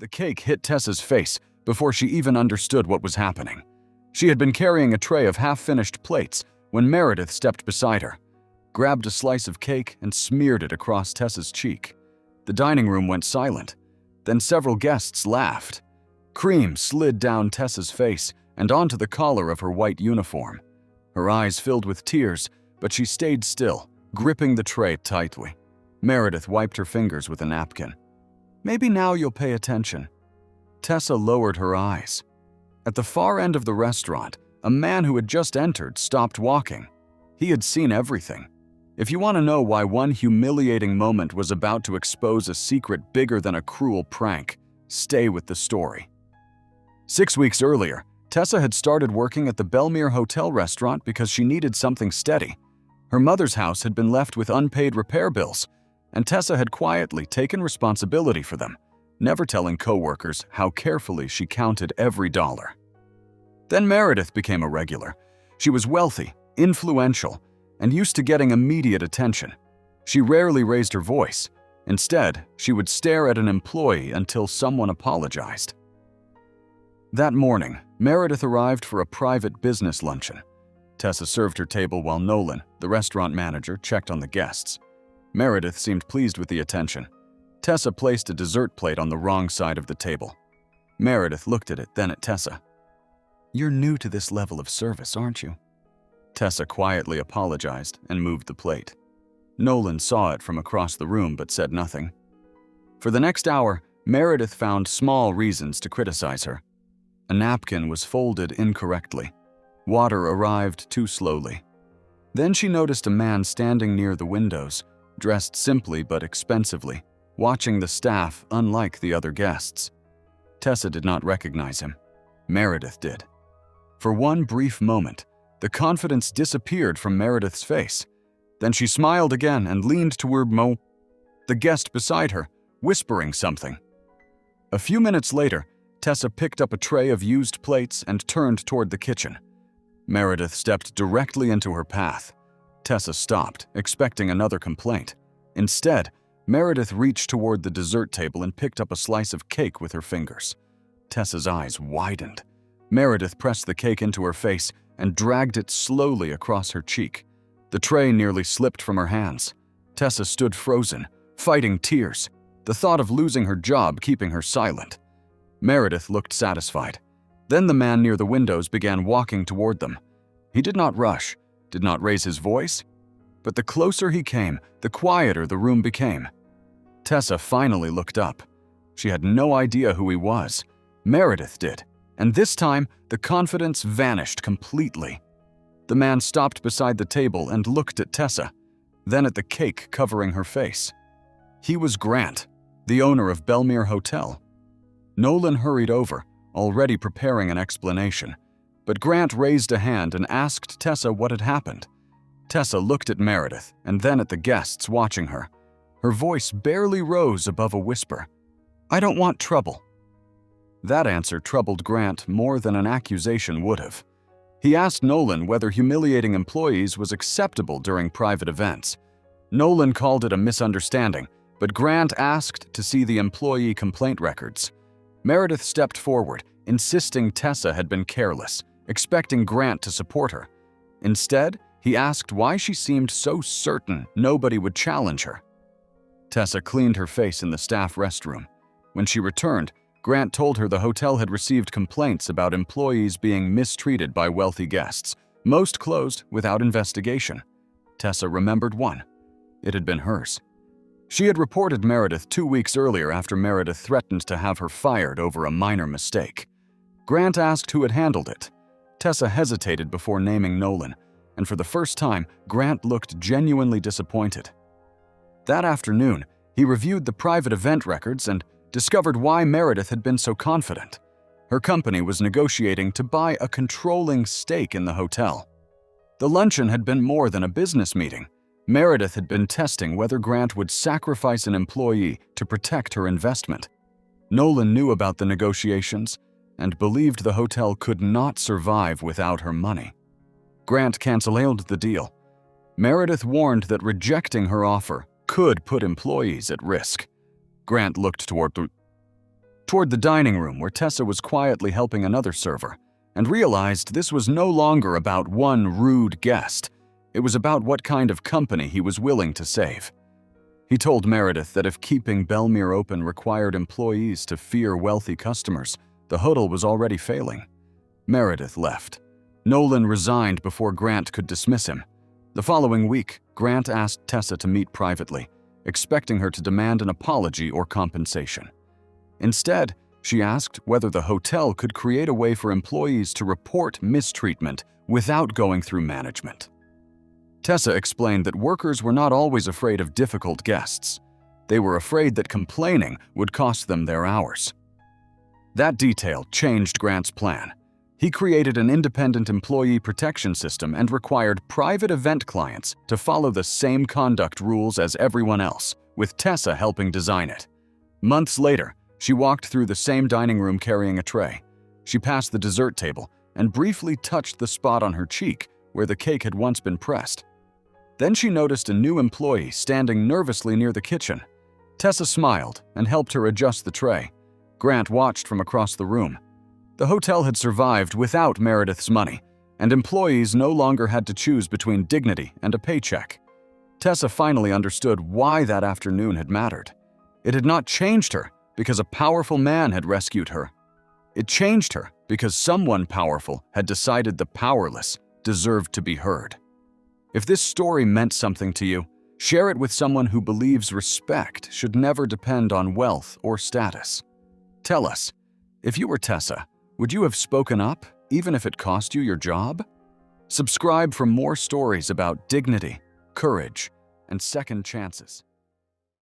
The cake hit Tessa's face before she even understood what was happening. She had been carrying a tray of half-finished plates when Meredith stepped beside her, grabbed a slice of cake and smeared it across Tessa's cheek. The dining room went silent. Then several guests laughed. Cream slid down Tessa's face and onto the collar of her white uniform. Her eyes filled with tears, but she stayed still, gripping the tray tightly. Meredith wiped her fingers with a napkin. "Maybe now you'll pay attention." Tessa lowered her eyes. At the far end of the restaurant, a man who had just entered stopped walking. He had seen everything. If you want to know why one humiliating moment was about to expose a secret bigger than a cruel prank, stay with the story. 6 weeks earlier, Tessa had started working at the Belmere Hotel restaurant because she needed something steady. Her mother's house had been left with unpaid repair bills, and Tessa had quietly taken responsibility for them, never telling coworkers how carefully she counted every dollar. Then Meredith became a regular. She was wealthy, influential, and used to getting immediate attention. She rarely raised her voice. Instead, she would stare at an employee until someone apologized. That morning, Meredith arrived for a private business luncheon. Tessa served her table while Nolan, the restaurant manager, checked on the guests. Meredith seemed pleased with the attention. Tessa placed a dessert plate on the wrong side of the table. Meredith looked at it, then at Tessa. "You're new to this level of service, aren't you?" Tessa quietly apologized and moved the plate. Nolan saw it from across the room but said nothing. For the next hour, Meredith found small reasons to criticize her. A napkin was folded incorrectly. Water arrived too slowly. Then she noticed a man standing near the windows, dressed simply but expensively, watching the staff unlike the other guests. Tessa did not recognize him. Meredith did. For one brief moment, the confidence disappeared from Meredith's face. Then she smiled again and leaned toward the guest beside her, whispering something. A few minutes later, Tessa picked up a tray of used plates and turned toward the kitchen. Meredith stepped directly into her path. Tessa stopped, expecting another complaint. Instead, Meredith reached toward the dessert table and picked up a slice of cake with her fingers. Tessa's eyes widened. Meredith pressed the cake into her face and dragged it slowly across her cheek. The tray nearly slipped from her hands. Tessa stood frozen, fighting tears, the thought of losing her job keeping her silent. Meredith looked satisfied. Then the man near the windows began walking toward them. He did not rush, did not raise his voice, but the closer he came, the quieter the room became. Tessa finally looked up. She had no idea who he was. Meredith did, and this time the confidence vanished completely. The man stopped beside the table and looked at Tessa, then at the cake covering her face. He was Grant, the owner of Belmere Hotel. Nolan hurried over, already preparing an explanation, but Grant raised a hand and asked Tessa what had happened. Tessa looked at Meredith and then at the guests watching her. Her voice barely rose above a whisper. "I don't want trouble." That answer troubled Grant more than an accusation would have. He asked Nolan whether humiliating employees was acceptable during private events. Nolan called it a misunderstanding, but Grant asked to see the employee complaint records. Meredith stepped forward, insisting Tessa had been careless, expecting Grant to support her. Instead, he asked why she seemed so certain nobody would challenge her. Tessa cleaned her face in the staff restroom. When she returned, Grant told her the hotel had received complaints about employees being mistreated by wealthy guests, most closed without investigation. Tessa remembered one. It had been hers. She had reported Meredith 2 weeks earlier after Meredith threatened to have her fired over a minor mistake. Grant asked who had handled it. Tessa hesitated before naming Nolan, and for the first time, Grant looked genuinely disappointed. That afternoon, he reviewed the private event records and discovered why Meredith had been so confident. Her company was negotiating to buy a controlling stake in the hotel. The luncheon had been more than a business meeting. Meredith had been testing whether Grant would sacrifice an employee to protect her investment. Nolan knew about the negotiations and believed the hotel could not survive without her money. Grant canceled the deal. Meredith warned that rejecting her offer could put employees at risk. Grant looked toward toward the dining room where Tessa was quietly helping another server, and realized this was no longer about one rude guest. It was about what kind of company he was willing to save. He told Meredith that if keeping Belmere open required employees to fear wealthy customers, the hotel was already failing. Meredith left. Nolan resigned before Grant could dismiss him. The following week, Grant asked Tessa to meet privately, expecting her to demand an apology or compensation. Instead, she asked whether the hotel could create a way for employees to report mistreatment without going through management. Tessa explained that workers were not always afraid of difficult guests. They were afraid that complaining would cost them their hours. That detail changed Grant's plan. He created an independent employee protection system and required private event clients to follow the same conduct rules as everyone else, with Tessa helping design it. Months later, she walked through the same dining room carrying a tray. She passed the dessert table and briefly touched the spot on her cheek where the cake had once been pressed. Then she noticed a new employee standing nervously near the kitchen. Tessa smiled and helped her adjust the tray. Grant watched from across the room. The hotel had survived without Meredith's money, and employees no longer had to choose between dignity and a paycheck. Tessa finally understood why that afternoon had mattered. It had not changed her because a powerful man had rescued her. It changed her because someone powerful had decided the powerless deserved to be heard. If this story meant something to you, share it with someone who believes respect should never depend on wealth or status. Tell us, if you were Tessa, would you have spoken up, even if it cost you your job? Subscribe for more stories about dignity, courage, and second chances.